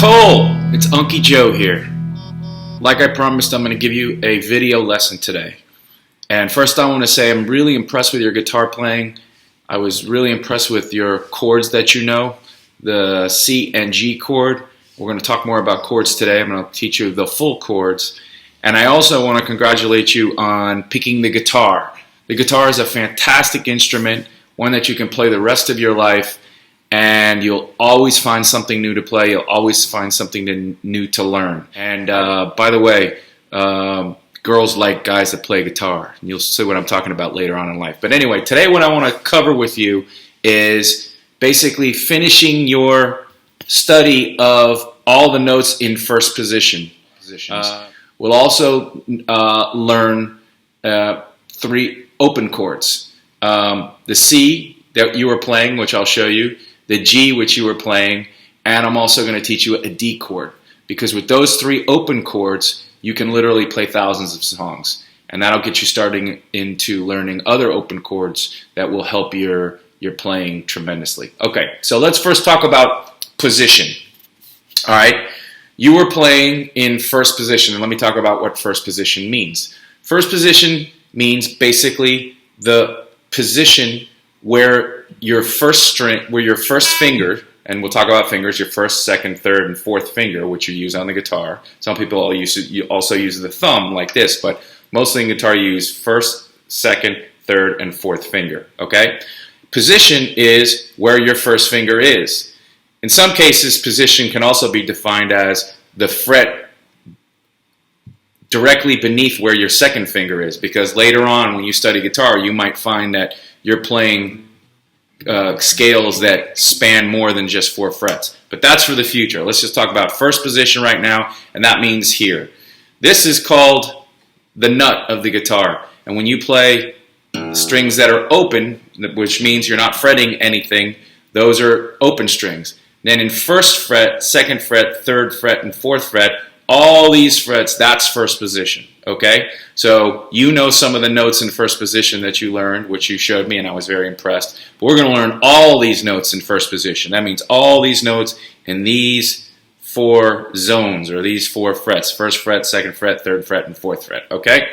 Cole, it's Unky Joe here. Like I promised, I'm going to give you a video lesson today. And first I want to say I'm really impressed with your guitar playing. I was really impressed with your chords that you know, the C and G chord. We're going to talk more about chords today. I'm going to teach you the full chords. And I also want to congratulate you on picking the guitar. The guitar is a fantastic instrument, one that you can play the rest of your life, and you'll always find something new to play. You'll always find something new to learn. And by the way, girls like guys that play guitar. You'll see what I'm talking about later on in life. But anyway, today what I want to cover with you is basically finishing your study of all the notes in first positions. We'll also learn 3 open chords. The C that you were playing, which I'll show you, the G, which you were playing, and I'm also going to teach you a D chord. Because with those 3 open chords, you can literally play thousands of songs. And that'll get you starting into learning other open chords that will help your playing tremendously. Okay, so let's first talk about position. All right, you were playing in first position, and let me talk about what first position means. First position means basically the position where your first finger, and we'll talk about fingers, your first, second, third, and fourth finger, which you use on the guitar. Some people also use the thumb like this, but mostly in guitar you use first, second, third, and fourth finger, okay? Position is where your first finger is. In some cases, position can also be defined as the fret directly beneath where your second finger is, because later on when you study guitar, you might find that you're playing scales that span more than just 4 frets. But that's for the future. Let's just talk about first position right now, and that means here. This is called the nut of the guitar. And when you play strings that are open, which means you're not fretting anything, those are open strings. Then in first fret, second fret, third fret, and fourth fret, all these frets, that's first position, okay? So you know some of the notes in first position that you learned, which you showed me, and I was very impressed. But we're going to learn all these notes in first position. That means all these notes in these 4 zones, or these 4 frets. First fret, second fret, third fret, and fourth fret, okay?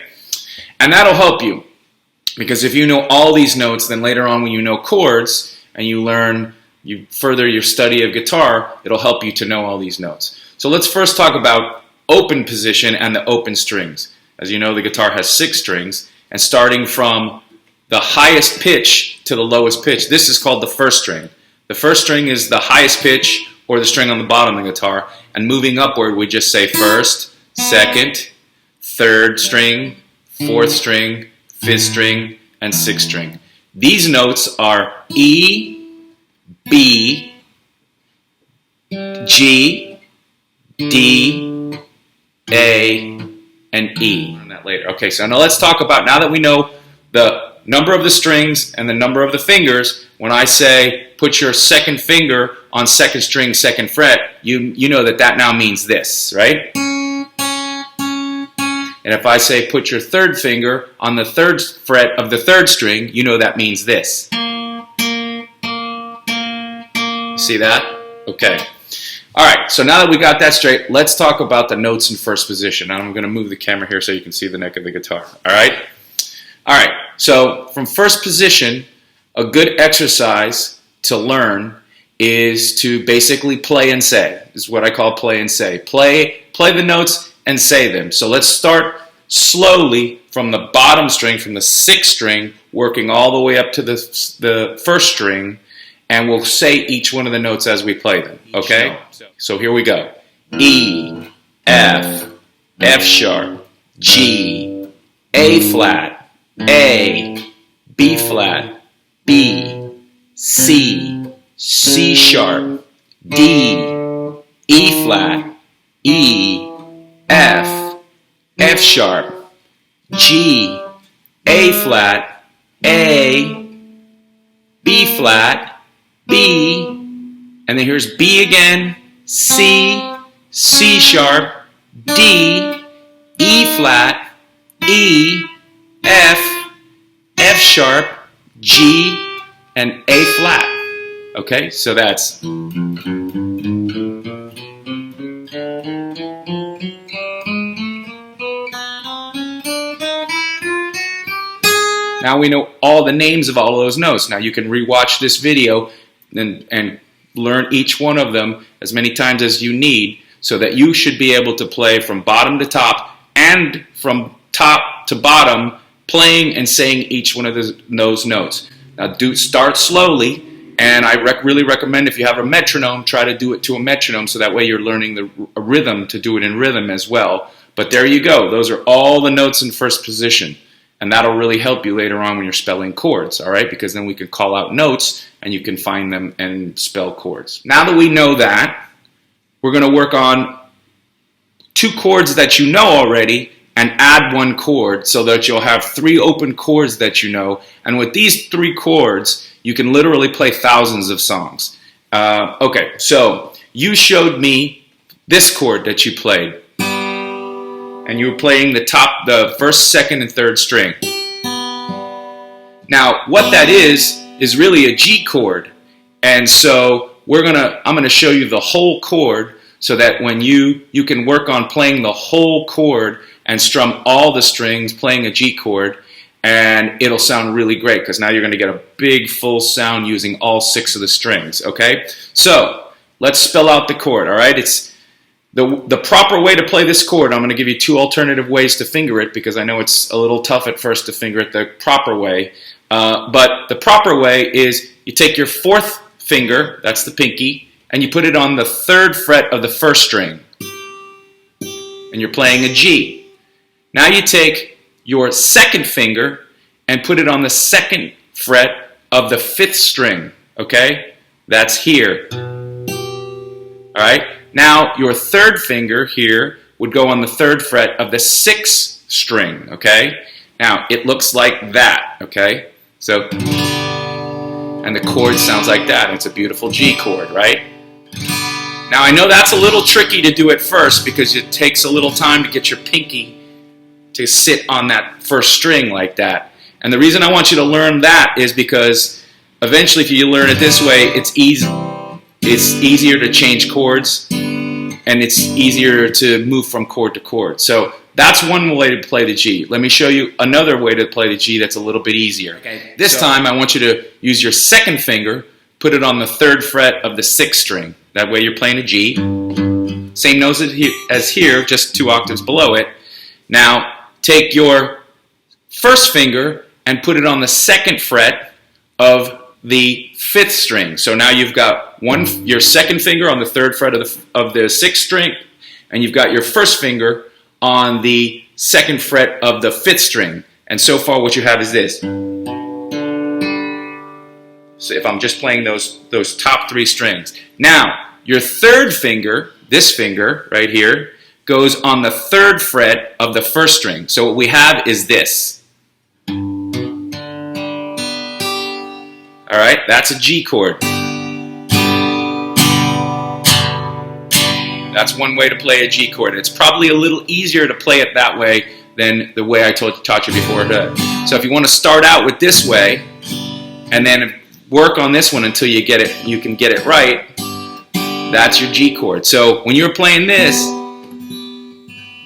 And that'll help you, because if you know all these notes, then later on when you know chords, and you further your study of guitar, it'll help you to know all these notes. So let's first talk about open position and the open strings. As you know, the guitar has 6 strings, and starting from the highest pitch to the lowest pitch, this is called the first string. The first string is the highest pitch, or the string on the bottom of the guitar, and moving upward we just say first, second, third string, fourth string, fifth string, and sixth string. These notes are E, B, G, D, A, and E. Learn that later. Okay, so now let's talk about, now that we know the number of the strings and the number of the fingers, when I say put your second finger on second string, second fret, you know that now means this, right? And if I say put your third finger on the third fret of the third string, you know that means this. See that? Okay. Alright, so now that we got that straight, let's talk about the notes in first position. Now I'm going to move the camera here so you can see the neck of the guitar. Alright? Alright, so from first position, a good exercise to learn is to basically play and say. This is what I call play and say. Play the notes and say them. So let's start slowly from the bottom string, from the 6th string, working all the way up to the first string, and we'll say each one of the notes as we play them, okay? So here we go. E, F, F sharp, G, A flat, A, B flat, B, C, C sharp, D, E flat, E, F, F sharp, G, A flat, A, B flat, B, and then here's B again, C, C sharp, D, E flat, E, F, F sharp, G, and A flat. Okay, so that's Now we know all the names of all of those notes. Now you can rewatch this video and learn each one of them as many times as you need, so that you should be able to play from bottom to top and from top to bottom, playing and saying each one of those notes. Now start slowly, and I really recommend, if you have a metronome, try to do it to a metronome, so that way you're learning a rhythm to do it in rhythm as well. But there you go. Those are all the notes in first position. And that'll really help you later on when you're spelling chords, all right? Because then we can call out notes and you can find them and spell chords. Now that we know that, we're going to work on 2 chords that you know already and add 1 chord, so that you'll have 3 open chords that you know. And with these 3 chords, you can literally play thousands of songs. Okay, so you showed me this chord that you played. And you were playing the first, second, and third string. Now, what that is really a G chord. And so I'm gonna show you the whole chord, so that when you can work on playing the whole chord and strum all the strings playing a G chord, and it'll sound really great, because now you're gonna get a big full sound using all 6 of the strings, okay? So, let's spell out the chord, all right? It's the proper way to play this chord. I'm going to give you 2 alternative ways to finger it, because I know it's a little tough at first to finger it the proper way. But the proper way is you take your 4th finger, that's the pinky, and you put it on the 3rd fret of the 1st string. And you're playing a G. Now you take your 2nd finger and put it on the 2nd fret of the 5th string. Okay? That's here. Alright? Now, your 3rd finger here would go on the 3rd fret of the 6th string, okay? Now, it looks like that, okay? So, and the chord sounds like that. It's a beautiful G chord, right? Now, I know that's a little tricky to do at first, because it takes a little time to get your pinky to sit on that 1st string like that. And the reason I want you to learn that is because eventually, if you learn it this way, it's easier to change chords, and it's easier to move from chord to chord. So that's one way to play the G. Let me show you another way to play the G that's a little bit easier. Okay. This time I want you to use your 2nd finger, put it on the 3rd fret of the 6th string. That way you're playing a G. Same notes as here, just 2 octaves below it. Now take your 1st finger and put it on the 2nd fret of the 5th string. So now you've got your 2nd finger on the 3rd fret of the 6th string, and you've got your 1st finger on the 2nd fret of the 5th string. And so far what you have is this. So if I'm just playing those top 3 strings. Now, your 3rd finger, this finger right here, goes on the 3rd fret of the 1st string. So what we have is this. Alright, that's a G chord. That's one way to play a G chord. It's probably a little easier to play it that way than the way I taught you before. So if you want to start out with this way, and then work on this one until you can get it right, that's your G chord. So when you're playing this,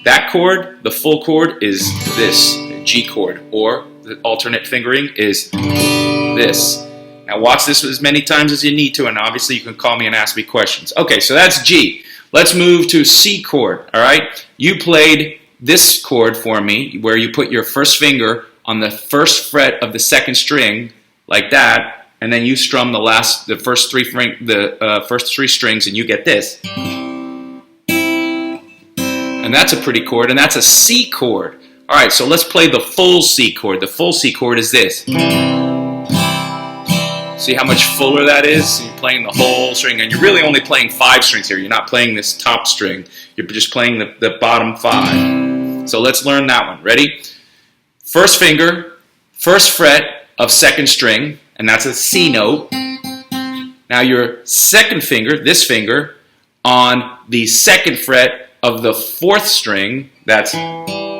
that chord, the full chord, is this, G chord, or the alternate fingering is this. Now watch this as many times as you need to, and obviously you can call me and ask me questions. Okay, so that's G. Let's move to C chord, all right? You played this chord for me, where you put your 1st finger on the 1st fret of the 2nd string, like that, and then you strum the first three strings, and you get this. And that's a pretty chord, and that's a C chord. All right, so let's play the full C chord. The full C chord is this. See how much fuller that is? You're playing the whole string, and you're really only playing 5 strings here. You're not playing this top string. You're just playing the bottom 5. So let's learn that one. Ready? 1st finger, 1st fret of 2nd string, and that's a C note. Now your 2nd finger, this finger, on the 2nd fret of the 4th string, that's, and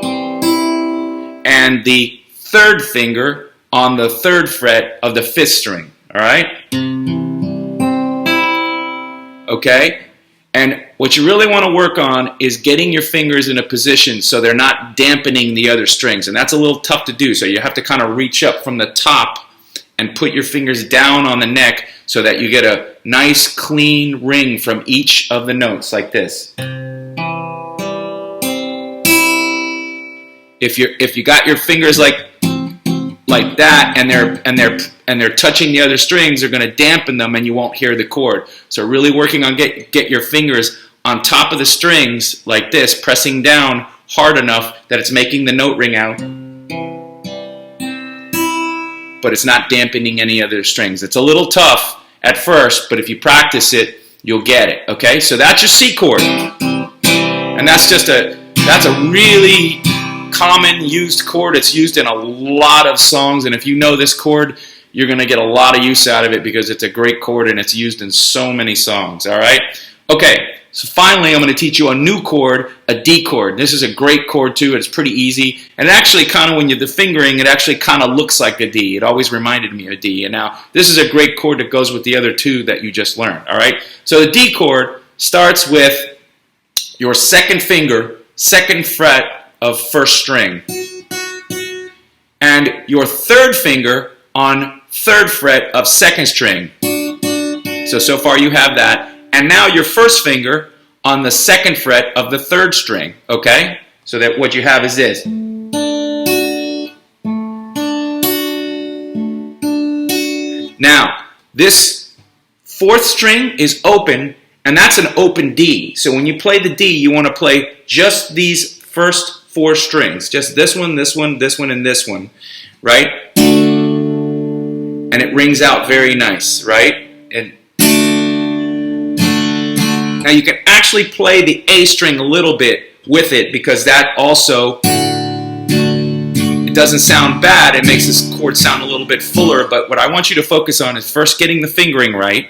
the 3rd finger on the 3rd fret of the 5th string. All right? Okay? And what you really want to work on is getting your fingers in a position so they're not dampening the other strings. And that's a little tough to do. So you have to kind of reach up from the top and put your fingers down on the neck so that you get a nice clean ring from each of the notes like this. If you got your fingers like that and they're touching the other strings, they're going to dampen them and you won't hear the chord. So really working on get your fingers on top of the strings like this, pressing down hard enough that it's making the note ring out, but it's not dampening any other strings. It's a little tough at first, but if you practice it, you'll get it. Okay, so that's your C chord, and that's a really common used chord. It's used in a lot of songs, and if you know this chord, you're going to get a lot of use out of it because it's a great chord and it's used in so many songs. All right? Okay, so finally I'm going to teach you a new chord, a D chord. This is a great chord too. It's pretty easy, and it actually kind of, when you're the fingering, it actually kind of looks like a D. It always reminded me of a D, and now this is a great chord that goes with the other two that you just learned. All right? So the D chord starts with your second finger, second fret of first string, and your third finger on third fret of second string. So far you have that, and now your first finger on the second fret of the third string. Okay, so that what you have is this. Now this fourth string is open, and that's an open D. So when you play the D, you want to play just these first four strings, just this one, this one, this one, and this one, right? And it rings out very nice, right? And now you can actually play the A string a little bit with it, because that also, it doesn't sound bad. It makes this chord sound a little bit fuller, but what I want you to focus on is first getting the fingering right,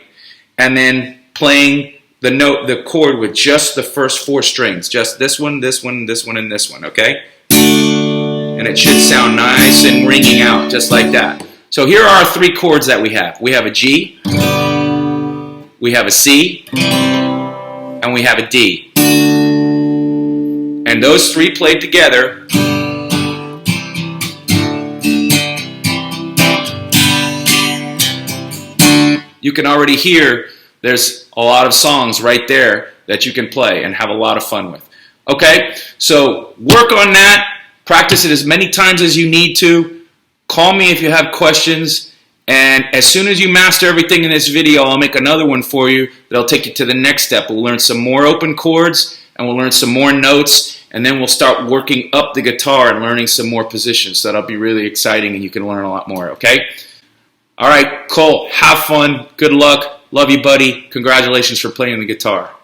and then playing the chord with just the first four strings, just this one, this one, this one, and this one, okay? And it should sound nice and ringing out, just like that. So here are our three chords that we have. We have a G, we have a C, and we have a D. And those three played together you can already hear there's a lot of songs right there that you can play and have a lot of fun with. Okay, so work on that. Practice it as many times as you need to. Call me if you have questions. And as soon as you master everything in this video, I'll make another one for you that'll take you to the next step. We'll learn some more open chords, and we'll learn some more notes, and then we'll start working up the guitar and learning some more positions. So that'll be really exciting, and you can learn a lot more, okay? All right, Cole, have fun. Good luck. Love you, buddy. Congratulations for playing the guitar.